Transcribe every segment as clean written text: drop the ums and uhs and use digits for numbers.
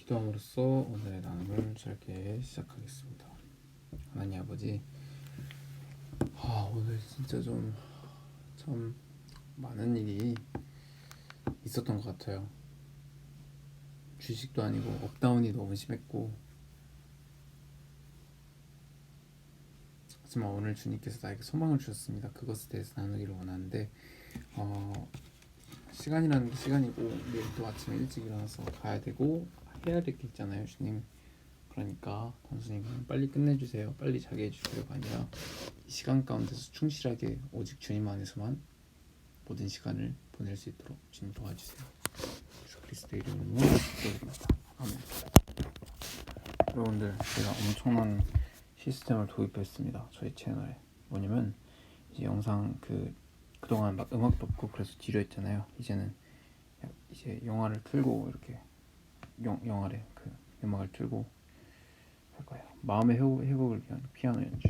기도함으로써 오늘의 나눔을 짧게 시작하겠습니다. 하나님 아버지, 오늘 진짜 참 많은 일이 있었던 것 같아요. 주식도 아니고 업다운이 너무 심했고, 하지만 오늘 주님께서 나에게 소망을 주셨습니다. 그것에 대해서 나누기를 원하는데, 시간이라는 게 시간이고, 내일 또 아침에 일찍 일어나서 가야 되고 해야 될 게 있잖아요, 주님. 그러니까 단순히 그냥 빨리 끝내주세요, 빨리 자게 해주세요가 아니라 이 시간 가운데서 충실하게 오직 주님 안에서만 모든 시간을 보낼 수 있도록 주님 도와주세요. 예수 그리스도의 이름으로 기도드립니다. 아멘. 여러분들, 제가 엄청난 시스템을 도입했습니다. 저희 채널에. 뭐냐면 이제 영상 그동안 막 음악도 없고 그래서 지루했잖아요. 이제는 이제 영화를 틀고 이렇게 영화래 그 음악을 틀고 할 거예요. 마음의 회복을 위한 피아노 연주.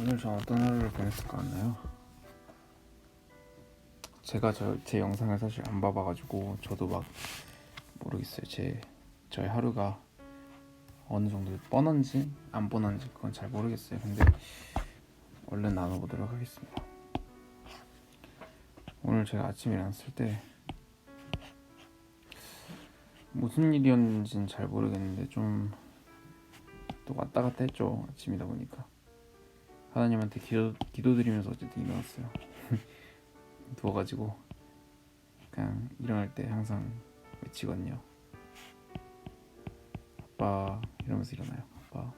오늘 저 어떤 하루를 보냈을 것 같나요? 제가 제 영상을 사실 안 봐봐가지고 저도 막 모르겠어요. 저의 하루가 어느 정도 뻔한지 안 뻔한지 그건 잘 모르겠어요. 근데 얼른 나눠보도록 하겠습니다. 오늘 제가 아침에 일어났을 때 무슨 일이었는지는 잘 모르겠는데 좀 또 왔다 갔다 했죠. 아침이다 보니까 하나님한테 기도드리면서 어쨌든 일어났어요. 누워가지고 그냥 일어날 때 항상 외치거든요. 아빠 이러면서 일어나요. 아빠.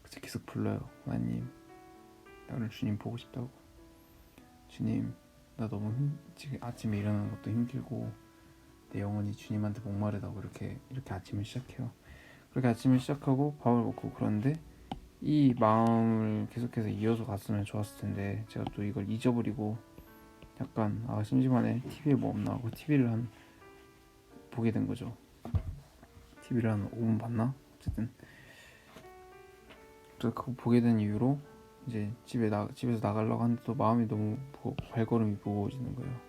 그래서 계속 불러요. 하나님, 나 오늘 주님 보고 싶다고. 주님, 나 너무 지금 아침에 일어나는 것도 힘들고 내 영혼이 주님한테 목마르다고 이렇게 아침을 시작해요. 그렇게 아침을 시작하고 밥을 먹고 그러는데 이 마음을 계속해서 이어서 갔으면 좋았을 텐데 제가 또 이걸 잊어버리고 약간 심심하네, TV에 뭐 없나 하고 TV를 보게 된 거죠. TV를 한 5분 봤나? 어쨌든 그래서 그거 보게 된 이유로 이제 집에서 나가려고 하는데 또 마음이 너무 발걸음이 무거워지는 거예요.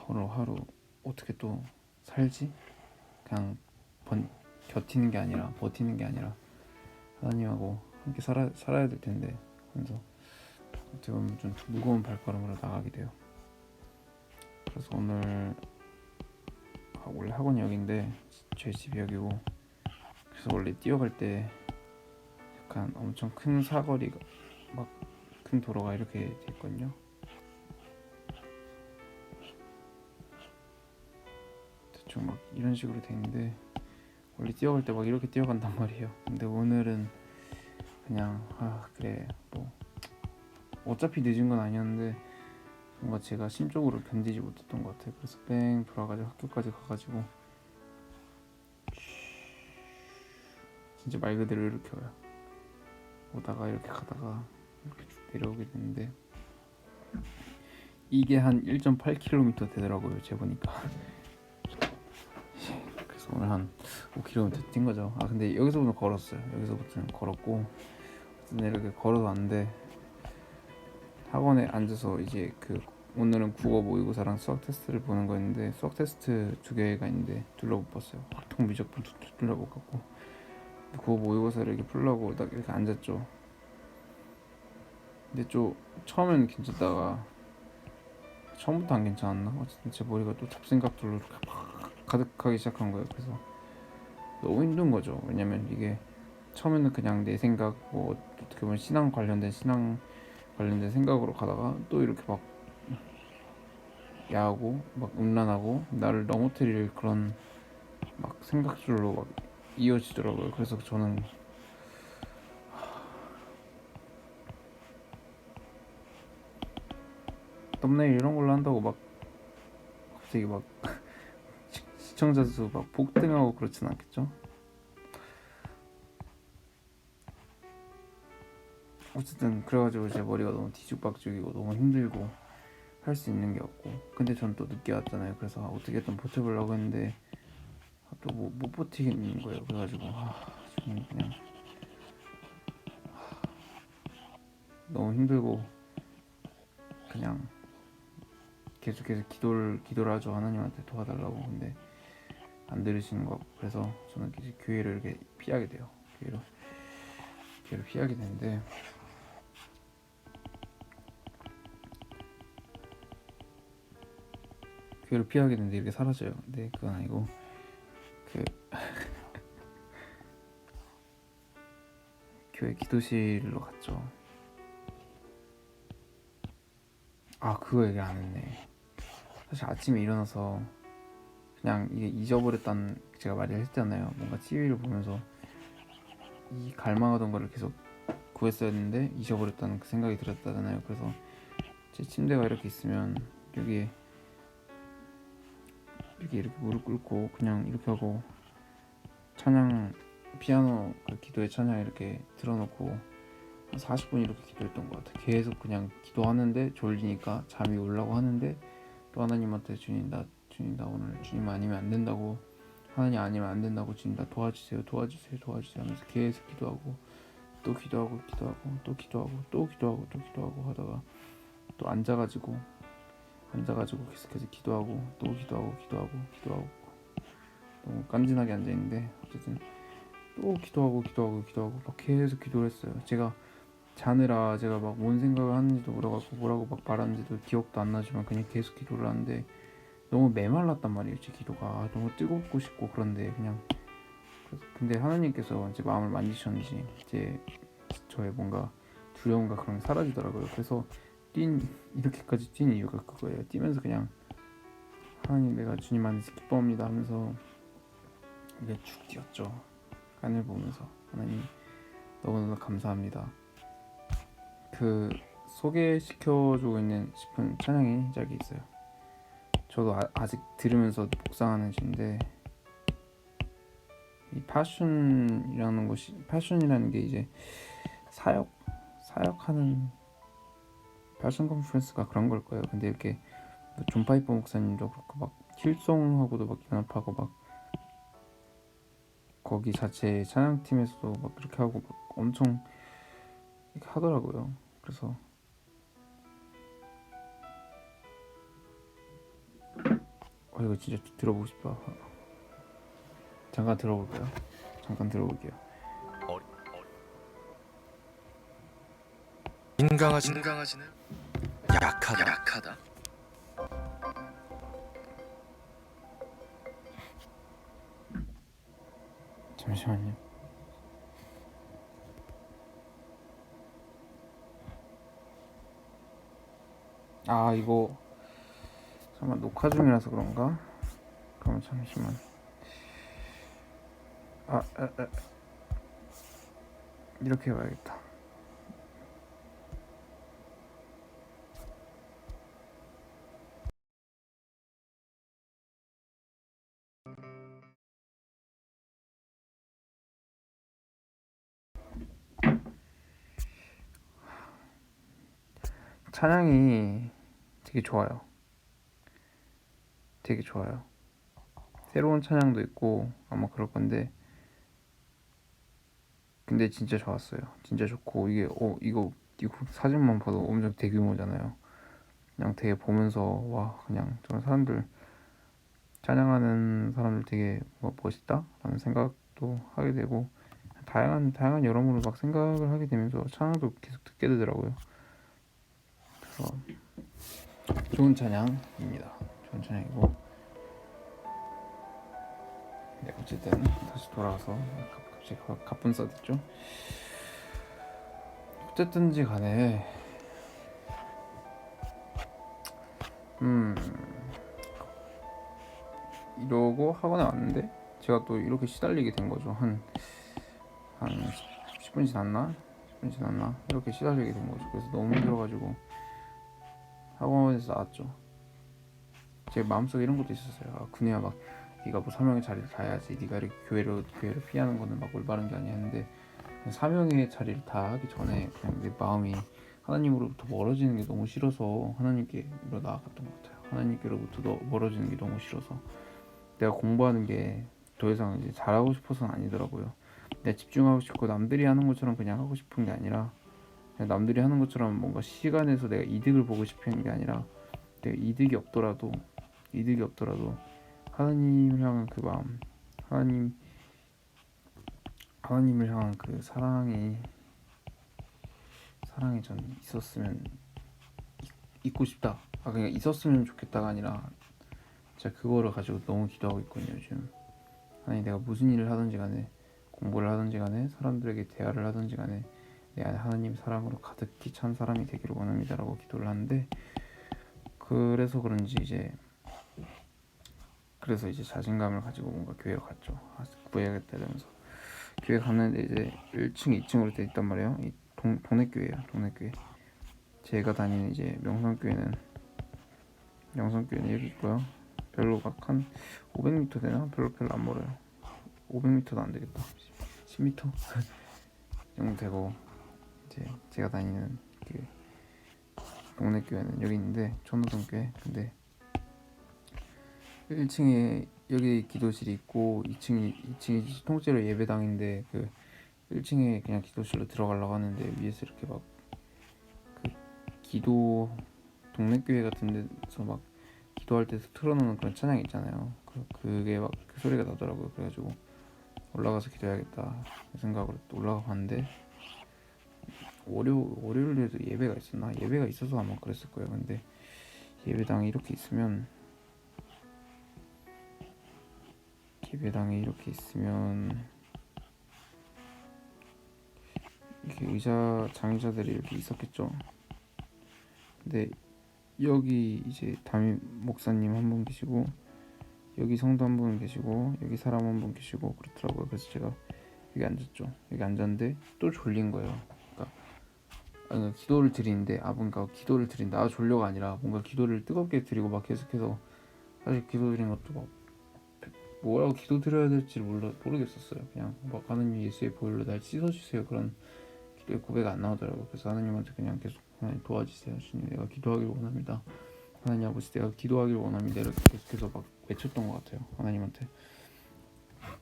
오늘 하루 어떻게 또 살지? 그냥 버티는 게 아니라 하나님하고 함께 살아야 될 텐데 하면서 어떻게 보면 좀 무거운 발걸음으로 나가게 돼요. 그래서 오늘 원래 학원이 여기인데 제 집이 여기고, 그래서 원래 뛰어갈 때 약간 엄청 큰 사거리가 막 큰 도로가 이렇게 돼 있거든요. 대충 막 이런 식으로 돼 있는데 원래 뛰어갈 때 막 이렇게 뛰어간단 말이에요. 근데 오늘은 그냥 그래 뭐 어차피 늦은 건 아니었는데 뭔가 제가 심적으로 견디지 못했던 것 같아요. 그래서 뺑 돌아가지고 학교까지 가가지고 진짜 말 그대로 이렇게 와요. 오다가 이렇게 가다가 이렇게 쭉 내려오게 됐는데 이게 한 1.8km 되더라고요. 재보니까. 그래서 오늘 한 5km 뛴 거죠. 근데 여기서부터 걸었어요. 여기서부터는 걸었고 이렇게 걸어서 왔는데 학원에 앉아서 이제 오늘은 국어 모의고사랑 수학 테스트를 보는 거였는데 수학 테스트 2개가 있는데 둘 다 못 봤어요. 통 미적분 둘 다 못 갔고 국어 모의고사를 이렇게 풀려고 딱 이렇게 앉았죠. 근데 처음에는 괜찮다가 처음부터 안 괜찮았나? 어쨌든 제 머리가 또 잡생각들로 이렇게 막 가득하기 시작한 거예요. 그래서 너무 힘든 거죠. 왜냐면 이게 처음에는 그냥 내 생각, 뭐 어떻게 보면 신앙 관련된 생각으로 가다가 또 이렇게 막 야하고 막 음란하고 나를 넘어뜨릴 그런 막 생각들로 막 이어지더라고요. 그래서 저는 썸네일 이런 걸로 한다고 막 갑자기 막 시청자 수 막 폭등하고 그렇진 않겠죠? 어쨌든 그래가지고 제 머리가 너무 뒤죽박죽이고 너무 힘들고 할 수 있는 게 없고, 근데 전 또 늦게 왔잖아요. 그래서 어떻게든 버텨보려고 했는데 또 못 버티겠는 거예요. 그래가지고 지금 그냥 너무 힘들고 그냥 계속해서 기도를 하죠. 하나님한테 도와달라고. 근데 안 들으시는 거. 그래서 저는 이제 교회를 이렇게 피하게 돼요. 교회를 피하게 되는데, 이렇게 사라져요. 근데 그건 아니고 그 교회 기도실로 갔죠. 그거 얘기 안 했네. 사실 아침에 일어나서 그냥 이게 잊어버렸다는, 제가 말을 했잖아요. 뭔가 TV를 보면서 이 갈망하던 거를 계속 구했어야 했는데 잊어버렸다는 그 생각이 들었다잖아요. 그래서 제 침대가 이렇게 있으면 여기에 이렇게 무릎 꿇고 그냥 이렇게 하고 찬양, 피아노 그 기도의 찬양 이렇게 틀어놓고 한 40분 이렇게 기도했던 것 같아요. 계속 그냥 기도하는데 졸리니까 잠이 오려고 하는데 또 하나님한테 주님 나 오늘 주님 아니면 안 된다고, 하나님 아니면 안 된다고, 주님 나 도와주세요 하면서 계속 기도하고 또 기도하고 또 기도하고 하다가 또 앉아가지고 계속해서 기도하고 또 기도하고 너무 깐진하게 앉아있는데 어쨌든 또 기도하고 막 계속 기도를 했어요. 제가 자느라 제가 막 뭔 생각을 하는지도 모르겠고 뭐라고 막 말하는지도 기억도 안 나지만 그냥 계속 기도를 하는데 너무 메말랐단 말이에요. 제 기도가 너무 뜨겁고 싶고 그런데 그냥. 근데 하나님께서 제 마음을 만지셨는지 저의 뭔가 두려움과 그런 게 사라지더라고요. 그래서 이렇게까지 뛴 이유가 그거예요. 뛰면서 그냥 하나님 내가 주님 안에서 기뻐합니다 하면서 이게 쭉 뛰었죠. 하늘 보면서 하나님 너무너무 감사합니다. 그 소개시켜주고 있는 싶은 찬양이 짝이 있어요. 저도 아직 들으면서 묵상하는 중인데, 이 패션이라는 게 이제 사역하는 패션 컨퍼런스가 그런 걸 거예요. 근데 이렇게 존 파이퍼 목사님도 그렇고 막 힐송하고도 막 연합하고 막 거기 자체 찬양팀에서도 막 그렇게 하고 막 엄청 이렇게 하더라고요. 그래서 이거 진짜 들어보고 싶다. 잠깐 들어볼게요. 인강아지는 약하다. 잠시만요. 이거 잠깐 녹화 중이라서 그런가? 그럼 잠시만. 이렇게 해봐야겠다. 찬양이 되게 좋아요. 새로운 찬양도 있고 아마 그럴 건데, 근데 진짜 좋았어요. 진짜 좋고 이게 이거 사진만 봐도 엄청 대규모잖아요. 그냥 되게 보면서 와, 그냥 저런 사람들, 찬양하는 사람들 되게 멋있다라는 생각도 하게 되고, 다양한 여러모로 막 생각을 하게 되면서 찬양도 계속 듣게 되더라고요. 그래서 좋은 찬양입니다. 좋은 찬양이고, 네, 어쨌든 다시 돌아와서 갑자기 가쁜 써졌죠. 어쨌든지 간에 이러고 학원에 왔는데 제가 또 이렇게 시달리게 된 거죠. 한 10분 지났나? 이렇게 시달리게 된 거죠. 그래서 너무 힘들어가지고 학원에서 나왔죠. 제 마음속에 이런 것도 있었어요. 군이야, 막 네가 뭐 사명의 자리를 다해야지, 네가 이렇게 교회를 피하는 거는 막 올바른 게 아니야 했는데, 사명의 자리를 다 하기 전에 그냥 내 마음이 하나님으로부터 멀어지는 게 너무 싫어서 하나님께로 나아갔던 것 같아요. 하나님께로부터 멀어지는 게 너무 싫어서 내가 공부하는 게 더 이상 이제 잘하고 싶어서는 아니더라고요. 내가 집중하고 싶고 남들이 하는 것처럼 그냥 하고 싶은 게 아니라, 그냥 남들이 하는 것처럼 뭔가 시간에서 내가 이득을 보고 싶은 게 아니라, 내가 이득이 없더라도 하나님을 향한 그 마음, 하나님 하나님을 향한 그 사랑이 전 있었으면, 있고 싶다. 그냥 있었으면 좋겠다가 아니라 제가 그거를 가지고 너무 기도하고 있거든요 요즘. 아니 내가 무슨 일을 하든지 간에, 공부를 하든지 간에, 사람들에게 대화를 하든지 간에 내 안에 하나님 사랑으로 가득히 찬 사람이 되기를 원합니다라고 기도를 하는데, 그래서 그런지 그래서 이제 자신감을 가지고 뭔가 교회를 갔죠. 구해야겠다 이러면서 교회 갔는데 이제 1층, 2층으로 돼 있단 말이에요. 이 동네 교회예요. 동네 교회. 제가 다니는 이제 명성교회는 여기 있고요. 별로 막 한 500m 되나? 별로 안 멀어요. 500m도 안 되겠다. 10m 정도 되고, 이제 제가 다니는 그 동네 교회는 여기 있는데, 천호동 교회. 근데 1층에 여기 기도실이 있고, 2층이 통째로 예배당인데, 그 1층에 그냥 기도실로 들어가려고 하는데 위에서 이렇게 막 그 기도, 동네 교회 같은 데서 막 기도할 때 틀어놓는 그런 찬양 있잖아요. 그게 막 그 소리가 나더라고요. 그래가지고 올라가서 기도해야겠다 생각으로 또 올라가 봤는데, 월요일에도 예배가 있었나? 예배가 있어서 아마 그랬을 거예요. 근데 예배당에 이렇게 있으면 이렇게 장의자들이 이렇게 있었겠죠. 근데 여기 이제 담임 목사님 한 분 계시고, 여기 성도 한 분 계시고, 여기 사람 한 분 계시고 그렇더라고요. 그래서 제가 여기 앉았죠. 여기 앉았는데 또 졸린 거예요. 그러니까 기도를 드리는데, 뭔가 기도를 드린다, 졸려가 아니라 뭔가 기도를 뜨겁게 드리고 막 계속해서, 사실 기도 드린 것도 막 뭐라고 기도 드려야 될지 모르겠었어요. 그냥 막 하나님 예수의 보혈로 날 씻어주세요, 그런 기도의 고백 안 나오더라고요. 그래서 하나님한테 그냥 계속, 하나님 도와주세요, 주님 내가 기도하길 원합니다, 하나님 아버지 내가 기도하길 원합니다, 이렇게 계속해서 막 외쳤던 것 같아요 하나님한테.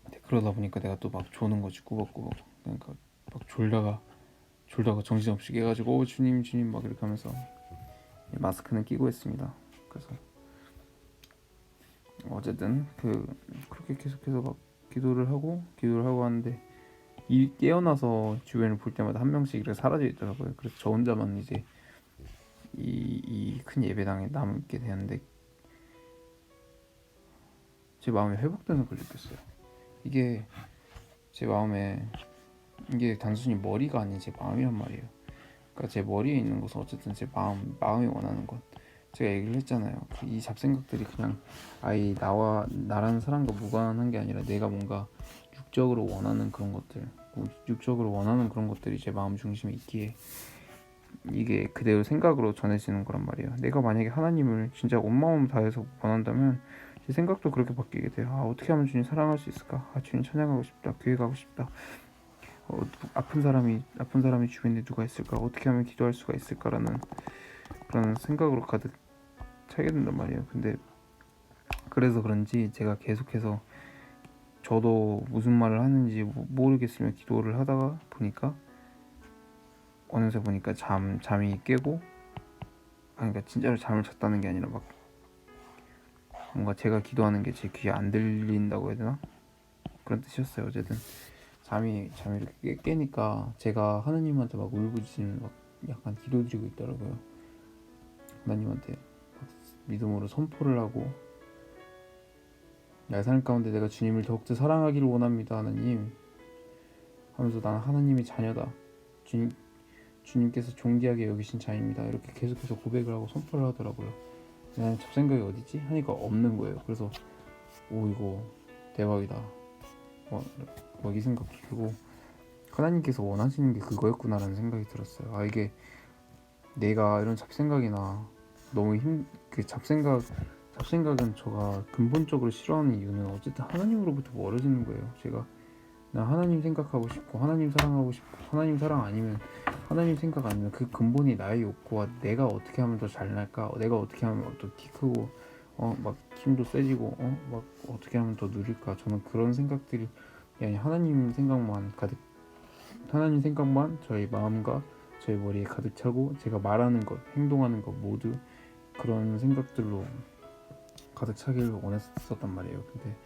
근데 그러다 보니까 내가 또 막 조는 거지, 꾸벅꾸벅. 그러니까 막 졸다가 정신없이 깨가지고 주님 막 이렇게 하면서 마스크는 끼고 했습니다. 그래서 어쨌든 그렇게 계속해서 막 기도를 하고 하는데, 깨어나서 주변을 볼 때마다 한 명씩 이렇게 사라져 있더라고요. 그래서 저 혼자만 이제 이 큰 예배당에 남게 되는데, 제 마음이 회복되는 걸 느꼈어요. 이게 제 마음에, 이게 단순히 머리가 아닌 제 마음이란 말이에요. 그러니까 제 머리에 있는 것은 어쨌든 제 마음이 원하는 것. 제가 얘기를 했잖아요. 이 잡생각들이 그냥 나라는 사람과 무관한 게 아니라, 내가 뭔가 육적으로 원하는 그런 것들이 제 마음 중심에 있기에 이게 그대로 생각으로 전해지는 거란 말이에요. 내가 만약에 하나님을 진짜 온 마음 다해서 원한다면 제 생각도 그렇게 바뀌게 돼요. 어떻게 하면 주님 사랑할 수 있을까? 주님 찬양하고 싶다, 교회 가고 싶다, 아픈 사람이 주변에 누가 있을까, 어떻게 하면 기도할 수가 있을까라는 그런 생각으로 가득 차게 된단 말이에요. 근데 그래서 그런지 제가 계속해서, 저도 무슨 말을 하는지 모르겠으며 기도를 하다가 보니까, 어느새 보니까 잠이 깨고, 그러니까 진짜로 잠을 잤다는 게 아니라 막 뭔가 제가 기도하는 게 제 귀에 안 들린다고 해야 되나? 그런 뜻이었어요. 어쨌든 잠이 이렇게 깨니까 제가 하느님한테 막 울부짖으면 막 약간 기도드리고 있더라고요. 하나님한테 막 믿음으로 선포를 하고, 나의 삶 가운데 내가 주님을 더욱더 사랑하기를 원합니다, 하나님 하면서, 나는 하나님의 자녀다, 주님께서 존귀하게 여기신 자입니다, 이렇게 계속해서 고백을 하고 선포를 하더라고요. 나는 잡생각이 어디지? 하니까 없는 거예요. 그래서 이거 대박이다, 이 생각도 들고, 하나님께서 원하시는 게 그거였구나라는 생각이 들었어요. 이게 내가 이런 잡생각이나 너무 잡생각은 제가 근본적으로 싫어하는 이유는 어쨌든 하나님으로부터 멀어지는 거예요. 나 하나님 생각하고 싶고, 하나님 사랑하고 싶고, 하나님 사랑 아니면, 하나님 생각 아니면 그 근본이 나의 욕구와 내가 어떻게 하면 더 잘날까, 내가 어떻게 하면 더 키 크고 막 힘도 세지고 막 어떻게 하면 더 누릴까. 저는 그런 생각들이 아니 하나님 생각만 저희 마음과 저희 머리에 가득 차고 제가 말하는 것, 행동하는 것 모두 그런 생각들로 가득 차기를 원했었단 말이에요. 근데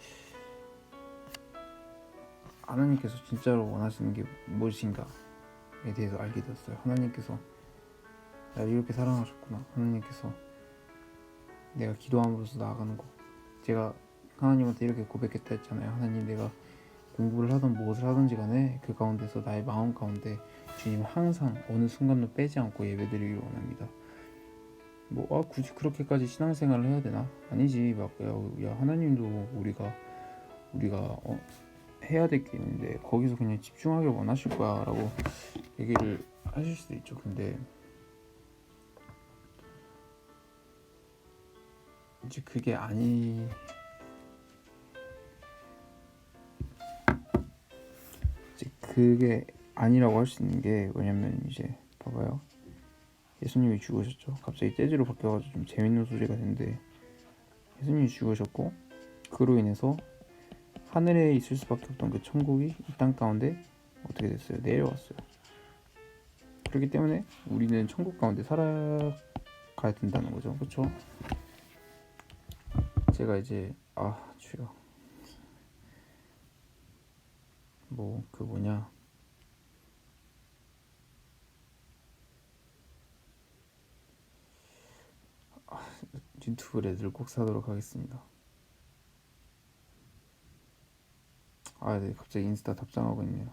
하나님께서 진짜로 원하시는 게 무엇인가에 대해서 알게 되었어요. 하나님께서 나를 이렇게 사랑하셨구나. 하나님께서 내가 기도함으로써 나아가는 거. 제가 하나님한테 이렇게 고백했다 했잖아요. 하나님, 내가 공부를 하든 무엇을 하든지 간에 그 가운데서 나의 마음 가운데 주님 항상 어느 순간도 빼지 않고 예배드리기를 원합니다. 굳이 그렇게까지 신앙생활을 해야 되나? 아니지. 야 하나님도 우리가 해야 될 게 있는데 거기서 그냥 집중하길 원하실 거야 라고 얘기를 하실 수도 있죠. 근데 이제 그게 아니라고 할 수 있는 게 뭐냐면, 이제 봐봐요. 예수님이 죽으셨죠. 갑자기 재즈로 바뀌어가지고 좀 재밌는 소리가 됐는데, 예수님이 죽으셨고 그로 인해서 하늘에 있을 수밖에 없던 그 천국이 이 땅 가운데 어떻게 됐어요? 내려왔어요. 그렇기 때문에 우리는 천국 가운데 살아가야 된다는 거죠. 그렇죠? 제가 이제 주여 그 뭐냐 유튜브 레드를 꼭 사도록 하겠습니다. 네, 갑자기 인스타 답장하고 있네요.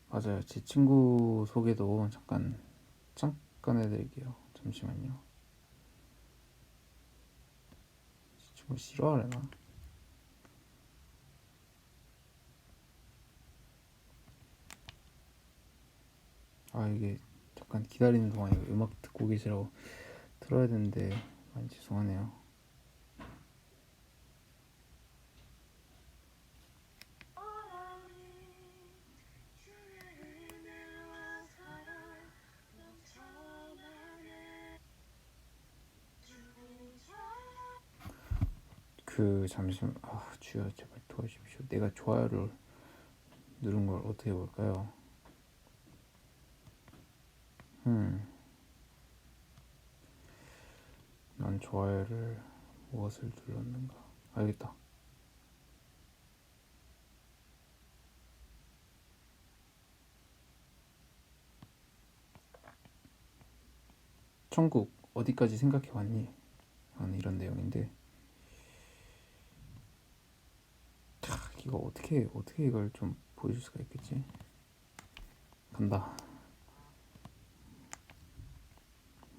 맞아요. 제 친구 소개도 잠깐 해드릴게요. 잠시만요. 제 친구 싫어하려나? 이게 잠깐 기다리는 동안에 음악 듣고 계시라고 틀어야 되는데 많이 죄송하네요. 잠시만. 주여 제발 도와주십시오. 내가 좋아요를 누른 걸 어떻게 볼까요? 난 좋아요를 무엇을 눌렀는가? 알겠다. 천국 어디까지 생각해왔니? 하는 이런 내용인데, 이거 어떻게 이걸 좀 보여줄 수가 있겠지? 간다.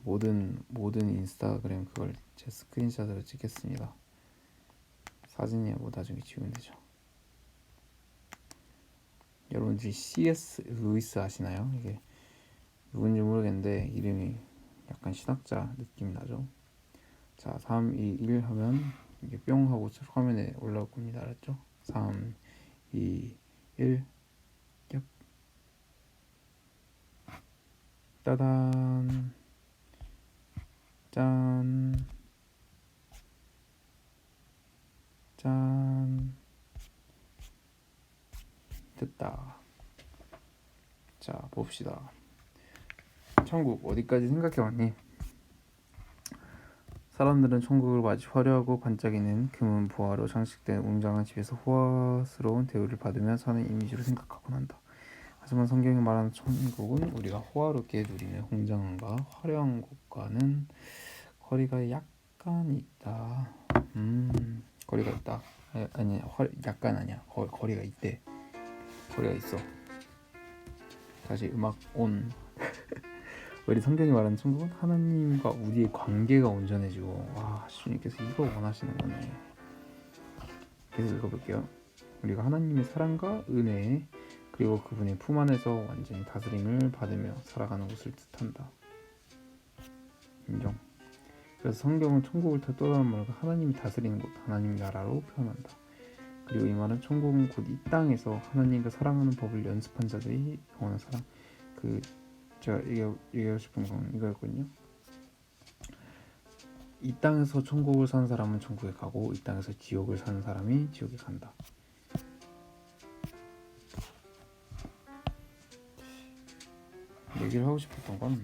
모든 인스타그램 그걸 제 스크린샷으로 찍겠습니다. 사진이야 나중에 지우면 되죠. 여러분들이 C.S. 루이스 아시나요? 이게 누군지 모르겠는데 이름이 약간 신학자 느낌이 나죠. 자, 3, 2, 1 하면 이게 뿅 하고 화면에 올라올 겁니다. 알았죠? 3, 2, 1 얍. 따단. 짠. 짠. 됐다. 자, 봅시다. 천국 어디까지 생각해왔니? 사람들은 천국을 맞이 화려하고 반짝이는 금은 보화로 장식된 웅장한 집에서 호화스러운 대우를 받으며 사는 이미지로 생각하곤 한다. 하지만 성경이 말하는 천국은 우리가 호화롭게 누리는 웅장함과 화려한 곳과는 거리가 약간 있다. 거리가 있다. 약간 아니야. 거리가 있대. 거리가 있어. 다시 음악 온. 우리 성경이 말하는 천국은 하나님과 우리의 관계가 온전해지고, 주님께서 이거 원하시는 거네. 계속 읽어볼게요. 우리가 하나님의 사랑과 은혜 그리고 그분의 품 안에서 완전히 다스림을 받으며 살아가는 것을 뜻한다. 인정. 그래서 성경은 천국을 떠나는 말과 하나님이 다스리는 곳, 하나님 나라로 표현한다. 그리고 이 말은 천국은 곧 이 땅에서 하나님과 사랑하는 법을 연습한 자들이 영원한 사랑. 그 제가 얘기하고 싶은 건 이거였거든요. 이 땅에서 천국을 사는 사람은 천국에 가고 이 땅에서 지옥을 사는 사람이 지옥에 간다. 얘기를 하고 싶었던 건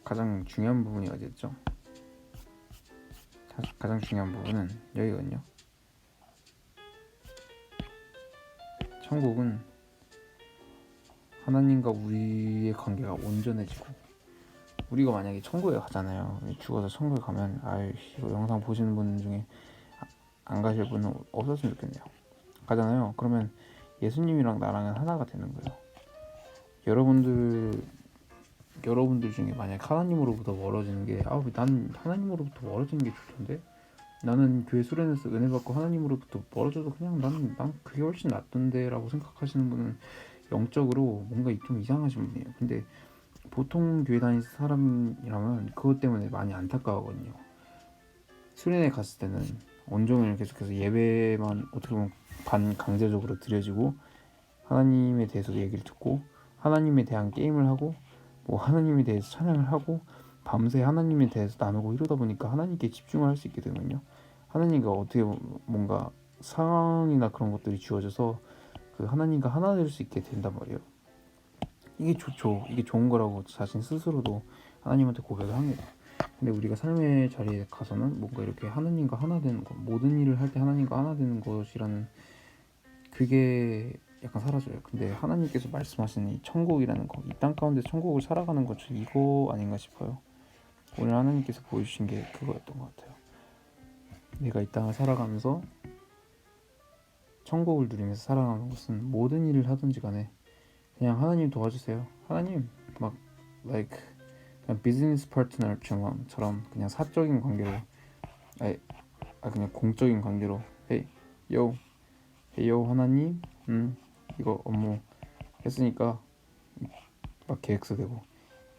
가장 중요한 부분이 어디였죠? 가장 중요한 부분은 여기거든요. 천국은 하나님과 우리의 관계가 온전해지고, 우리가 만약에 천국에 가잖아요. 죽어서 천국에 가면 이거 영상 보시는 분 중에 안 가실 분은 없었으면 좋겠네요. 가잖아요. 그러면 예수님이랑 나랑은 하나가 되는 거예요. 여러분들 중에 만약 하나님으로부터 멀어지는 게 난 하나님으로부터 멀어지는 게 좋던데, 나는 교회 수련회에서 은혜 받고 하나님으로부터 멀어져도 그냥 난 그게 훨씬 낫던데 라고 생각하시는 분은 영적으로 뭔가 좀 이상하신 분이에요. 근데 보통 교회 다니는 사람이라면 그것 때문에 많이 안타까워하거든요. 수련회 갔을 때는 온종일 계속해서 예배만 어떻게 보면 반강제적으로 드려지고, 하나님에 대해서 얘기를 듣고 하나님에 대한 게임을 하고 뭐 하나님에 대해서 찬양을 하고 밤새 하나님에 대해서 나누고 이러다 보니까 하나님께 집중을 할 수 있게 되거든요. 하나님과 어떻게 뭔가 상황이나 그런 것들이 주어져서 그 하나님과 하나 될 수 있게 된단 말이에요. 이게 좋죠. 이게 좋은 거라고 자신 스스로도 하나님한테 고백을 합니다. 근데 우리가 삶의 자리에 가서는 뭔가 이렇게 하나님과 하나 되는 것, 모든 일을 할 때 하나님과 하나 되는 것이라는 그게 약간 사라져요. 근데 하나님께서 말씀하시는 이 천국이라는 거, 이 땅 가운데 천국을 살아가는 것, 이거 아닌가 싶어요. 오늘 하나님께서 보여주신 게 그거였던 것 같아요. 내가 이 땅을 살아가면서 천국을 누리면서 살아가는 것은 모든 일을 하든지 간에 그냥 하나님 도와주세요. 하나님 막 like 그냥 비즈니스 파트너처럼 그냥 사적인 관계로, 그냥 공적인 관계로 hey yo 하나님, 이거 업무 했으니까 막 계획서 되고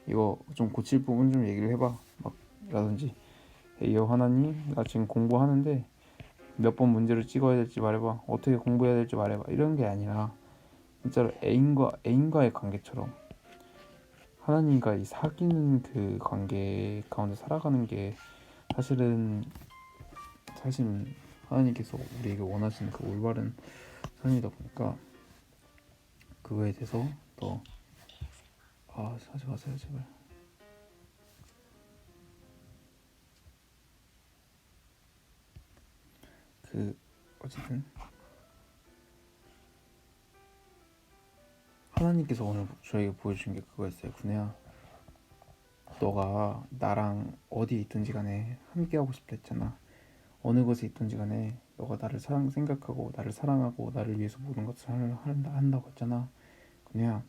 이거 좀 고칠 부분 좀 얘기를 해봐 막 라든지, hey yo 하나님 나 지금 공부하는데 몇 번 문제를 찍어야 될지 말해봐, 어떻게 공부해야 될지 말해봐, 이런 게 아니라 진짜로 애인과의 관계처럼 하나님과 이 사귀는 그 관계 가운데 살아가는 게 사실은 하나님께서 우리에게 원하시는 그 올바른 삶이다 보니까 그거에 대해서 더 하지 마세요 제발. 어쨌든 하나님께서 오늘 저에게 보여주신 게 그거였어요. 군혜야, 너가 나랑 어디 있든지 간에 함께 하고 싶다 했잖아. 어느 곳에 있든지 간에 너가 나를 생각하고 나를 사랑하고 나를 위해서 모든 것을 한다고 했잖아. 군혜야,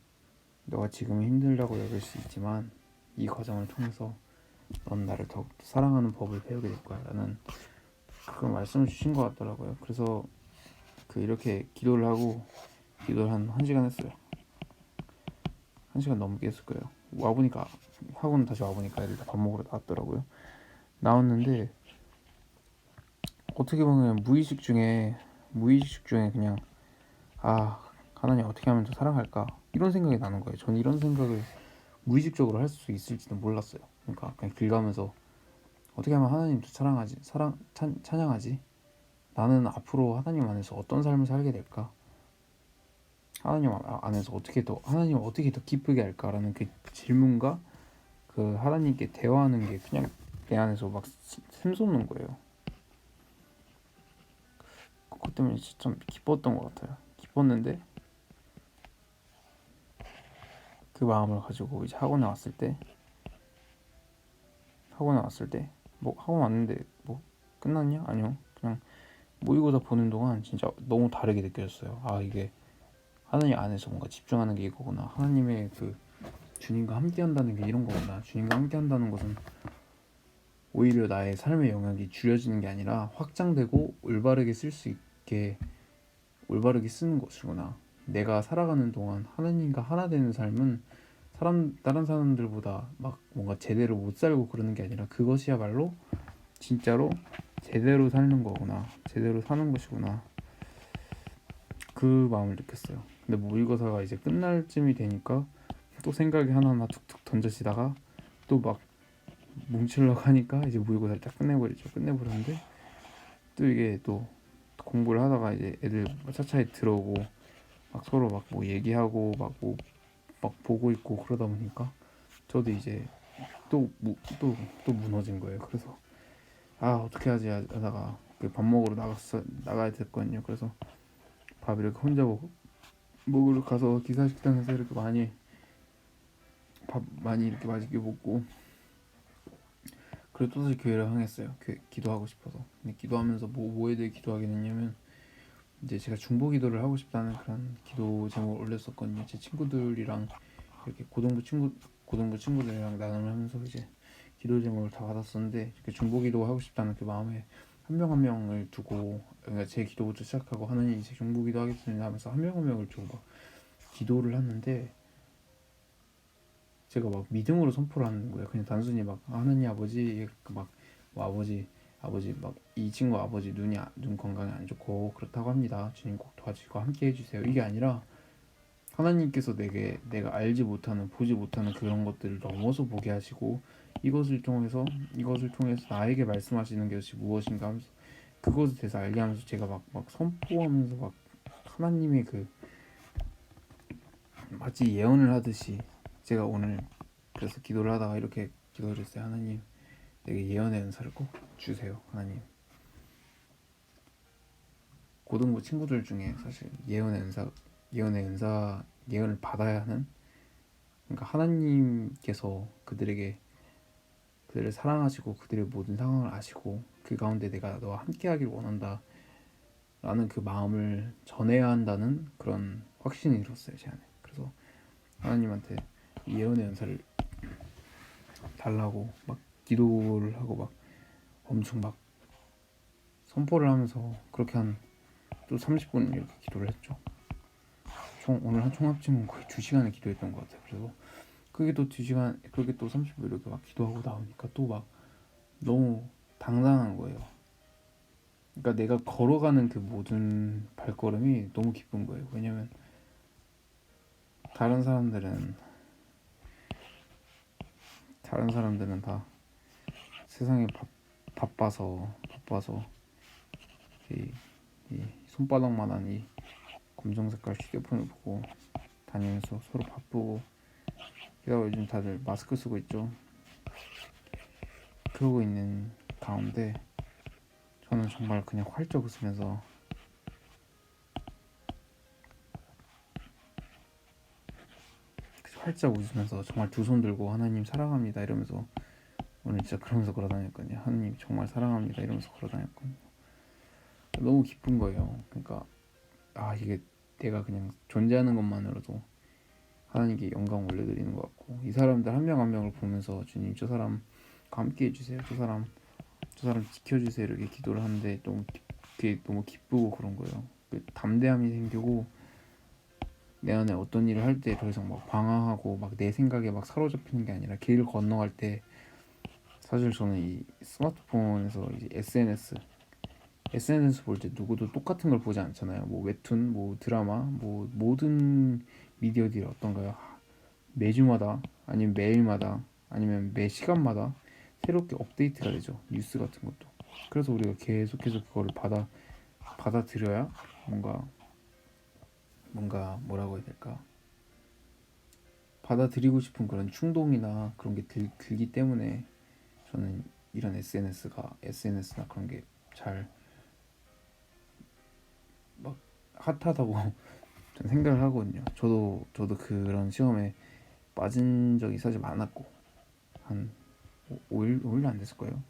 너가 지금 힘들다고 여길 수 있지만 이 과정을 통해서 넌 나를 더욱 사랑하는 법을 배우게 될 거야 라는 그런 말씀을 주신 것 같더라고요. 그래서 이렇게 기도를 한 1시간 했어요. 1시간 넘게 했을 거예요. 와보니까 학원 다시 와보니까 애들 다 밥 먹으러 나왔더라고요. 나왔는데 어떻게 보면 무의식 중에 그냥 하나님 어떻게 하면 더 사랑할까 이런 생각이 나는 거예요. 저는 이런 생각을 무의식적으로 할 수 있을지도 몰랐어요. 그러니까 그냥 길 가면서 어떻게 하면 하나님 더 찬양하지? 나는 앞으로 하나님 안에서 어떤 삶을 살게 될까? 하나님 안에서 하나님 어떻게 더 기쁘게 할까라는 그 질문과 그 하나님께 대화하는 게 그냥 내 안에서 막 샘솟는 거예요. 그것 때문에 진짜 좀 기뻤던 것 같아요. 기뻤는데 그 마음을 가지고 이제 학원에 왔을 때 뭐 학원 왔는데 뭐 끝났냐? 아니요. 그냥 모의고사 보는 동안 진짜 너무 다르게 느껴졌어요. 이게 하나님 안에서 뭔가 집중하는 게 이거구나. 하나님의 그 주님과 함께 한다는 게 이런 거구나. 주님과 함께 한다는 것은 오히려 나의 삶의 영역이 줄여지는 게 아니라 확장되고 올바르게 쓸 수 있게 올바르게 쓰는 것이구나. 내가 살아가는 동안 하나님과 하나 되는 삶은 다른 사람들보다 막 뭔가 제대로 못 살고 그러는 게 아니라 그것이야말로 진짜로 제대로 사는 거구나, 제대로 사는 것이구나, 그 마음을 느꼈어요. 근데 모의고사가 이제 끝날 쯤이 되니까 또 생각이 하나하나 툭툭 던져지다가 또 막 뭉치려고 하니까 이제 모의고사를 딱 끝내버렸는데, 또 이게 또 공부를 하다가 이제 애들 차차에 들어오고 막 서로 막 뭐 얘기하고 막 보고 있고 그러다 보니까 저도 이제 또 무너진 거예요. 그래서 어떻게 하지 하다가 그 밥 먹으러 나가야 됐거든요. 그래서 밥 이렇게 혼자 먹으러 가서 기사식당에서 이렇게 밥 많이 이렇게 맛있게 먹고, 그리고 또다시 교회를 향했어요. 기도하고 싶어서. 근데 기도하면서 뭐에 대해 기도하게 됐냐면, 이제 제가 중보 기도를 하고 싶다는 그런 기도 제목을 올렸었거든요. 제 친구들이랑 이렇게 고등부 친구들이랑 나눔을 하면서 이제 기도 제목을 다 받았었는데, 이렇게 중보 기도 하고 싶다는 그 마음에 한 명 한 명을 두고, 그러니까 제 기도부터 시작하고 하나님 이제 중보 기도 하겠습니다 하면서 한 명 한 명을 두고 막 기도를 하는데, 제가 막 믿음으로 선포를 하는 거예요. 그냥 단순히 막 하나님 아버지 뭐 아버지 막 이 친구 아버지 눈 건강이 안 좋고 그렇다고 합니다. 주님 꼭 도와주시고 함께 해주세요. 이게 아니라 하나님께서 내가 알지 못하는 보지 못하는 그런 것들을 넘어서 보게 하시고, 이것을 통해서 나에게 말씀하시는 것이 무엇인가 하면서 그것에 대해서 알게 하면서 제가 막 선포하면서 막 하나님의 그 마치 예언을 하듯이, 제가 오늘 그래서 기도를 하다가 이렇게 기도를 했어요. 하나님, 내게 예언의 은사를 꼭 주세요. 하나님, 고등부 친구들 중에 사실 예언을 받아야 하는, 그러니까 하나님께서 그들을 사랑하시고 그들의 모든 상황을 아시고 그 가운데 내가 너와 함께하길 원한다 라는 그 마음을 전해야 한다는 그런 확신이 들었어요, 제 안에. 그래서 하나님한테 예언의 연사를 달라고 막 기도를 하고 막 엄청 막 선포를 하면서 그렇게 한 또 30분 이렇게 기도를 했죠. 오늘 한 총 합치면 거의 2시간을 기도했던 것 같아요. 그래서 그게 또 2시간, 그게 또 30분 이렇게 막 기도하고 나오니까 또 막 너무 당당한 거예요. 그러니까 내가 걸어가는 그 모든 발걸음이 너무 기쁜 거예요. 왜냐면 다른 사람들은 다 세상에 바빠서 이, 이 손바닥만한 이 검정 색깔 휴대폰을 보고 다니면서 서로 바쁘고, 게다가 요즘 다들 마스크 쓰고 있죠. 그러고 있는 가운데 저는 정말 그냥 활짝 웃으면서 정말 두 손 들고 하나님 사랑합니다 이러면서 오늘 진짜 그러면서 걸어다녔거든요. 하나님 정말 사랑합니다 이러면서 걸어다녔거든요. 너무 기쁜 거예요. 그러니까 이게 내가 그냥 존재하는 것만으로도 하나님께 영광 올려드리는 것 같고, 이 사람들 한 명 한 명을 보면서 주님 저 사람과 함께 해주세요, 저 사람 지켜주세요 이렇게 기도를 하는데 그게 너무 기쁘고 그런 거예요. 그 담대함이 생기고, 내 안에 어떤 일을 할 때 더 이상 막 방황하고 막 내 생각에 막 사로잡히는 게 아니라, 길을 건너갈 때 사실 저는 이 스마트폰에서 이제 SNS 볼 때 누구도 똑같은 걸 보지 않잖아요. 뭐 웹툰, 뭐 드라마, 뭐 모든 미디어들이 어떤가요? 매주마다, 아니면 매일마다, 아니면 매 시간마다 새롭게 업데이트가 되죠. 뉴스 같은 것도. 그래서 우리가 계속해서 그거를 받아들여야 뭔가 뭐라고 해야 될까? 받아들이고 싶은 그런 충동이나 그런 게 들기 때문에 저는 이런 SNS나 그런 게 잘 막 핫하다고 저는 생각을 하거든요. 저도 그런 시험에 빠진 적이 사실 많았고, 한 5일 안 됐을 거예요.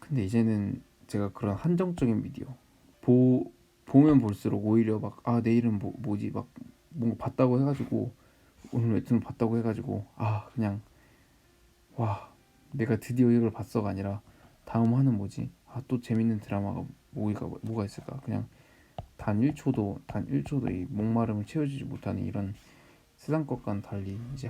근데 이제는 제가 그런 한정적인 미디어 보면 볼수록 오히려 막 내일은 뭐지 막 뭔가 봤다고 해가지고, 오늘 웹툰을 봤다고 해가지고 그냥 와 내가 드디어 이걸 봤어가 아니라, 다음 화는 뭐지, 또 재밌는 드라마가 뭐가 있을까, 그냥 단 1초도 이 목마름을 채워주지 못하는 이런 세상 것과는 달리, 이제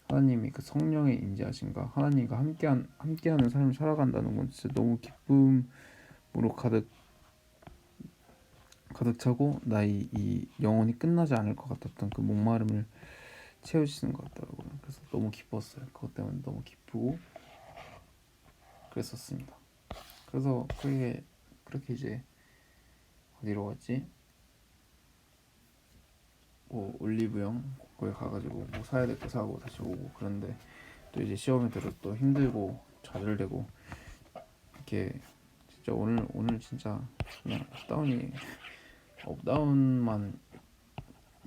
하나님이 그 성령의 인자하심과 하나님과 함께하는 삶을 살아간다는 건 진짜 너무 기쁨으로 가득 차고 나의 이 영혼이 끝나지 않을 것 같았던 그 목마름을 채우시는 것 같더라고요. 그래서 너무 기뻤어요. 그것 때문에 너무 기쁘고 그랬었습니다. 그래서 그렇게 이제 어디로 갔지? 뭐 올리브영 거기 가가지고 뭐 사야 될 거 사고 다시 오고. 그런데 또 이제 시험에 들어 또 힘들고 좌절되고 이렇게 진짜 오늘 진짜 그냥 업다운만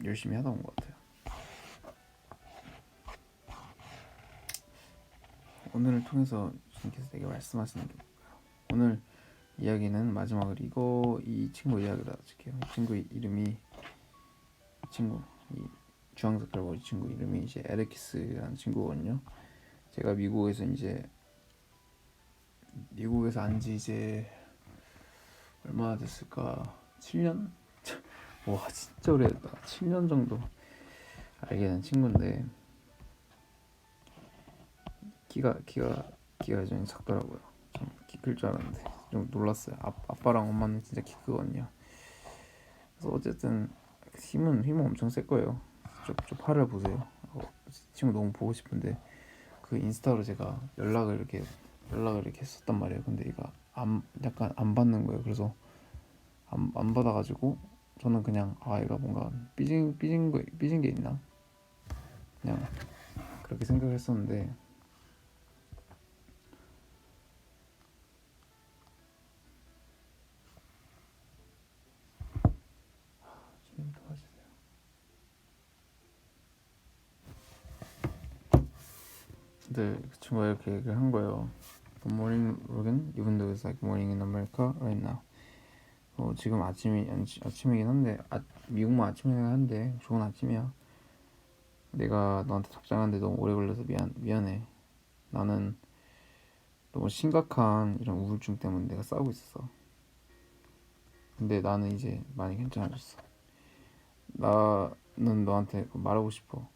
열심히 하다 온 것 같아요. 오늘을 통해서 주님께서 내게 말씀하시는 게 오늘 이야기는 마지막으로 이 친구 이야기를 나눠줄게요. 이 친구 이름이 이 주황색깔 머리 친구 이름이 이제 에레키스라는 친구거든요. 제가 미국에서 안지 이제 얼마나 됐을까? 7년? 와 진짜 오래됐다. 7년 정도 알게 된 친구인데 키가 좀 작더라고요. 좀 키 클 줄 알았는데 좀 놀랐어요. 아빠랑 엄마는 진짜 키 크거든요. 그래서 어쨌든 힘은 엄청 셀 거예요. 저 팔을 보세요. 친구 너무 보고 싶은데 그 인스타로 제가 연락을 이렇게 했었단 말이에요. 근데 얘가 약간 안 받는 거예요. 그래서 안 받아가지고 저는 그냥 얘가 뭔가 삐진 게 있나 그냥 그렇게 생각했었는데 좀 도와주세요. 근데 그 친구가 이렇게 얘기를 한 거예요. Good morning, Logan. Even though it's like morning in America right now. 지금 아침이긴 한데 미국만 아침이긴 한데 좋은 아침이야. 내가 너한테 답장하는데 너무 오래 걸려서 미안해. 나는 너무 심각한 이런 우울증 때문에 내가 싸우고 있었어. 근데 나는 이제 많이 괜찮아졌어. 나는 너한테 말하고 싶은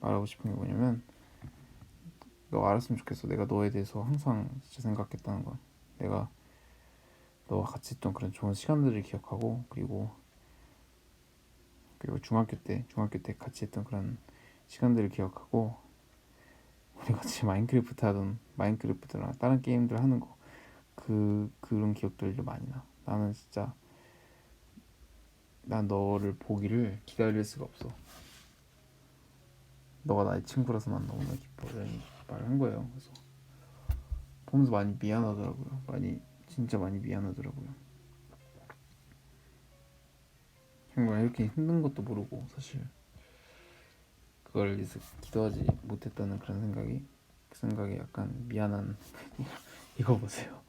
게 뭐냐면 너가 알았으면 좋겠어. 내가 너에 대해서 항상 진짜 생각했다는 거. 내가 너와 같이 했던 그런 좋은 시간들을 기억하고 그리고 중학교 때 같이 했던 그런 시간들을 기억하고 우리 같이 마인크래프트랑 다른 게임들 하는 거 그런 기억들도 많이 나. 나는 진짜 난 너를 보기를 기다릴 수가 없어. 너가 나의 친구라서 난 너무나 기뻐. 이런 말을 한 거예요. 그래서 보면서 많이 미안하더라고요. 진짜 많이 미안하더라고요. 정말 이렇게 힘든 것도 모르고 사실 그걸 위해서 기도하지 못했다는 그 생각이 약간 미안한 이거 보세요.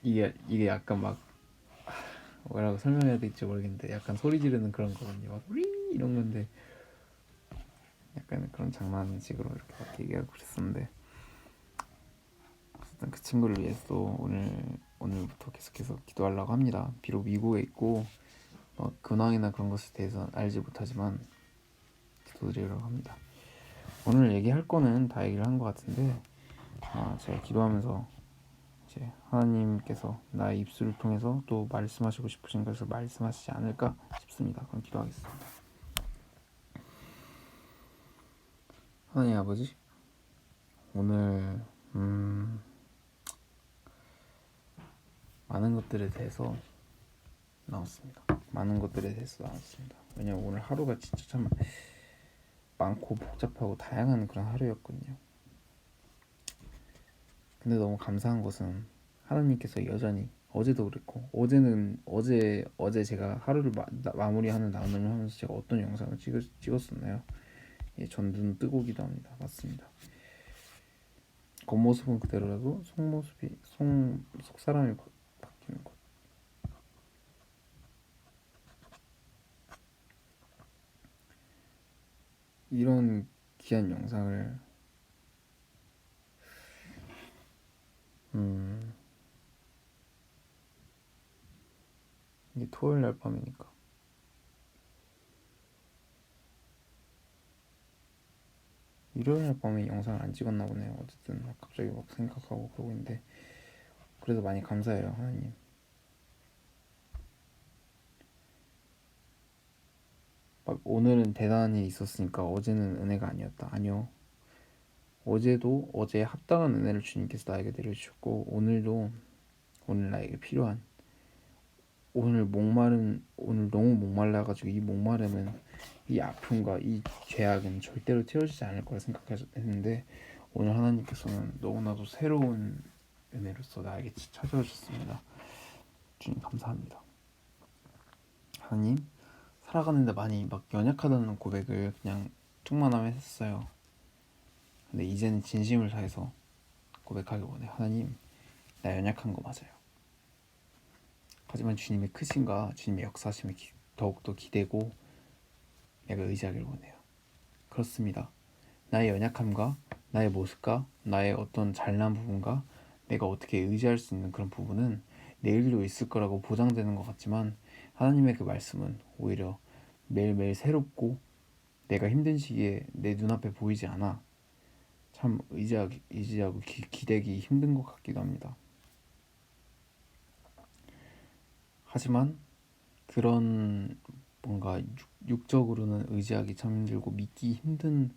이게 약간 막 뭐라고 설명해야 될지 모르겠는데 약간 소리 지르는 그런 거거든요. 막 우리 이런 건데 약간 그런 장난식으로 이렇게 막 얘기하고 그랬었는데 어쨌든 그 친구를 위해서 오늘부터 계속해서 기도하려고 합니다. 비록 미국에 있고 근황이나 그런 것에 대해서 알지 못하지만 기도드리려고 합니다. 오늘 얘기할 거는 다 얘기를 한 것 같은데 제가 기도하면서 이제 하나님께서 나의 입술을 통해서 또 말씀하시고 싶으신 것을 말씀하시지 않을까 싶습니다. 그럼 기도하겠습니다. 하나님 아버지, 오늘 많은 것들에 대해서 나왔습니다. 왜냐면 오늘 하루가 진짜 참 많고 복잡하고 다양한 그런 하루였거든요. 근데 너무 감사한 것은 하나님께서 여전히 어제도 그랬고 어제 제가 하루를 마무리하는 나눔을 하면서 제가 어떤 영상을 찍었었나요? 예, 전 눈 뜨고 기도합니다. 맞습니다. 겉모습은 그대로라도 속 사람이 바뀌는 것. 이런 귀한 영상을 이게 토요일 날 밤이니까 일요일 밤에 영상을 안 찍었나 보네요. 어쨌든 갑자기 막 생각하고 그러고 있는데 그래도 많이 감사해요 하나님. 막 오늘은 대단한 일이 있었으니까 어제는 은혜가 아니었다. 아니요. 어제도 어제 합당한 은혜를 주님께서 나에게 내려주셨고 오늘도 오늘 나에게 필요한 오늘 너무 목말라가지고 이 목마름은 이 아픔과 이 죄악은 절대로 채워지지 않을 거라 생각했는데 오늘 하나님께서는 너무나도 새로운 은혜로서 나에게 찾아와 주셨습니다. 주님 감사합니다. 하나님 살아가는데 많이 막 연약하다는 고백을 그냥 툭만 하면 했어요. 근데 이제는 진심을 다해서 고백하기 원해. 하나님 나 연약한 거 맞아요. 하지만 주님의 크심과 주님의 역사심을 더욱더 기대고 내가 의지하기를 원해요. 그렇습니다. 나의 연약함과 나의 모습과 나의 어떤 잘난 부분과 내가 어떻게 의지할 수 있는 그런 부분은 내일도 있을 거라고 보장되는 것 같지만 하나님의 그 말씀은 오히려 매일매일 새롭고 내가 힘든 시기에 내 눈앞에 보이지 않아 참 의지하고 기대기 힘든 것 같기도 합니다. 하지만 그런 뭔가 육적으로는 의지하기 참 힘들고 믿기 힘든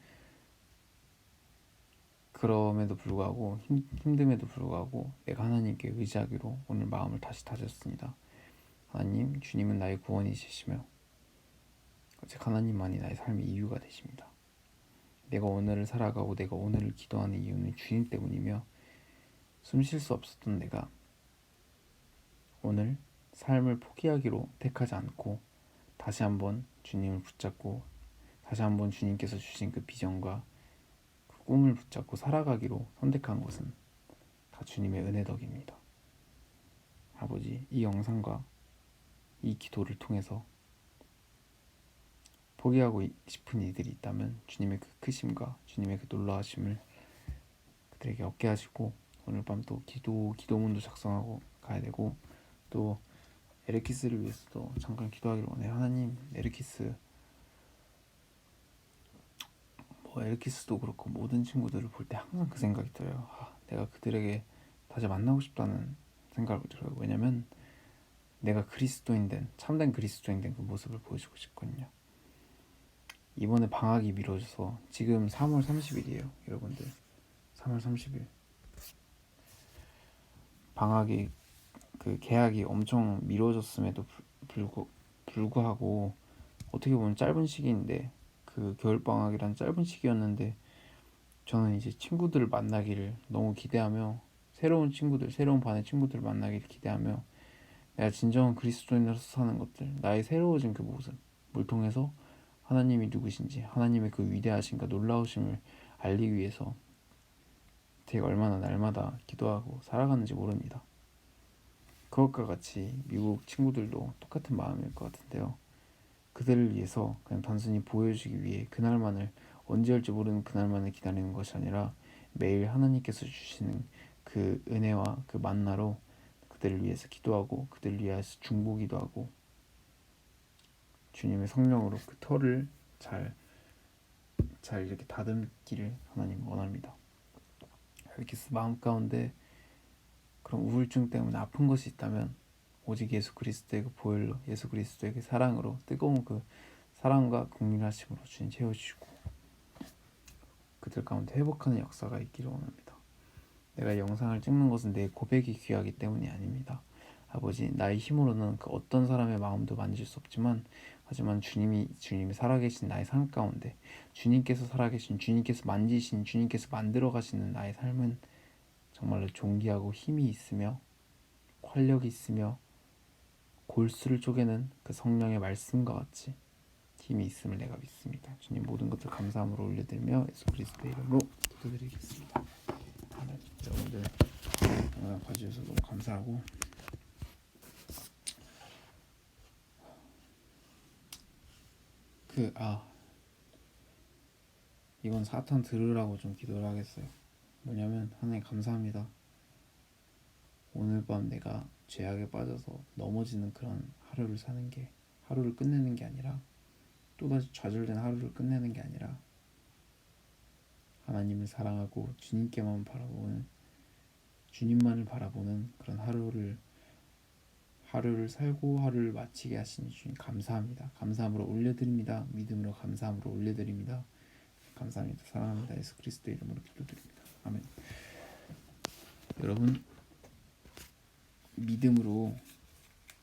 그럼에도 불구하고 힘듦에도 불구하고 내가 하나님께 의지하기로 오늘 마음을 다시 다졌습니다. 하나님, 주님은 나의 구원이시시며 오직 하나님만이 나의 삶의 이유가 되십니다. 내가 오늘을 살아가고 내가 오늘을 기도하는 이유는 주님 때문이며 숨 쉴 수 없었던 내가 오늘 삶을 포기하기로 택하지 않고 다시 한번 주님을 붙잡고 다시 한번 주님께서 주신 그 비전과 그 꿈을 붙잡고 살아가기로 선택한 것은 다 주님의 은혜 덕입니다. 아버지, 이 영상과 이 기도를 통해서 포기하고 싶은 이들이 있다면 주님의 그 크심과 주님의 그 놀라우심을 그들에게 얻게 하시고 오늘 밤 또 기도문도 작성하고 가야 되고 또 에르키스를 위해서도 잠깐 기도하기를 원해요. 하나님, 에르키스도 그렇고 모든 친구들을 볼 때 항상 그 생각이 들어요. 내가 그들에게 다시 만나고 싶다는 생각이 들어요. 왜냐면 내가 참된 그리스도인 된 그 모습을 보여주고 싶거든요. 이번에 방학이 미뤄져서 지금 3월 30일이에요. 여러분들 3월 30일 방학이 그 개학이 엄청 미뤄졌음에도 불구하고 어떻게 보면 짧은 시기인데 그 겨울방학이란 짧은 시기였는데 저는 이제 친구들을 만나기를 너무 기대하며 새로운 반의 친구들을 만나기를 기대하며 내가 진정한 그리스도인으로서 사는 것들 나의 새로워진 그 모습을 통해서 하나님이 누구신지 하나님의 그 위대하심과 놀라우심을 알리기 위해서 제가 얼마나 날마다 기도하고 살아가는지 모릅니다. 그것과 같이 미국 친구들도 똑같은 마음일 것 같은데요. 그들을 위해서 그냥 단순히 보여주기 위해 그날만을 언제 올지 모르는 그날만을 기다리는 것이 아니라 매일 하나님께서 주시는 그 은혜와 그 만나로 그들을 위해서 기도하고 그들을 위해서 중보기도 하고 주님의 성령으로 그 터를 잘 이렇게 다듬기를 하나님 원합니다. 이렇게 마음 가운데 그런 우울증 때문에 아픈 것이 있다면 오직 예수 그리스도의 그 보혈로 예수 그리스도의 그 사랑으로 뜨거운 그 사랑과 긍휼하심으로 주님 채워주시고 그들 가운데 회복하는 역사가 있기를 원합니다. 내가 영상을 찍는 것은 내 고백이 귀하기 때문이 아닙니다. 아버지, 나의 힘으로는 그 어떤 사람의 마음도 만질 수 없지만 하지만 주님이 살아계신 나의 삶 가운데 주님께서 살아계신 주님께서 만지신 주님께서 만들어 가시는 나의 삶은 정말로 존귀하고 힘이 있으며 활력이 있으며 골수를 쪼개는 그 성령의 말씀과 같이 힘이 있음을 내가 믿습니다. 주님 모든 것들 감사함으로 올려드리며 예수 그리스도의 이름으로 기도드리겠습니다. 여러분들 영상 봐주셔서 너무 감사하고 이건 사탄 들으라고 좀 기도를 하겠어요. 뭐냐면 하나님 감사합니다. 오늘 밤 내가 죄악에 빠져서 넘어지는 그런 하루를 끝내는 게 아니라 또다시 좌절된 하루를 끝내는 게 아니라 하나님을 사랑하고 주님만을 바라보는 그런 하루를 살고 하루를 마치게 하시니 주님 감사합니다. 감사함으로 올려드립니다. 믿음으로 감사함으로 올려드립니다. 감사합니다. 사랑합니다. 예수 그리스도 이름으로 기도드립니다. 아멘. 여러분 믿음으로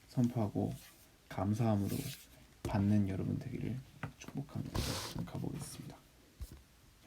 선포하고 감사함으로 받는 여러분 되기를 축복합니다. 가보겠습니다.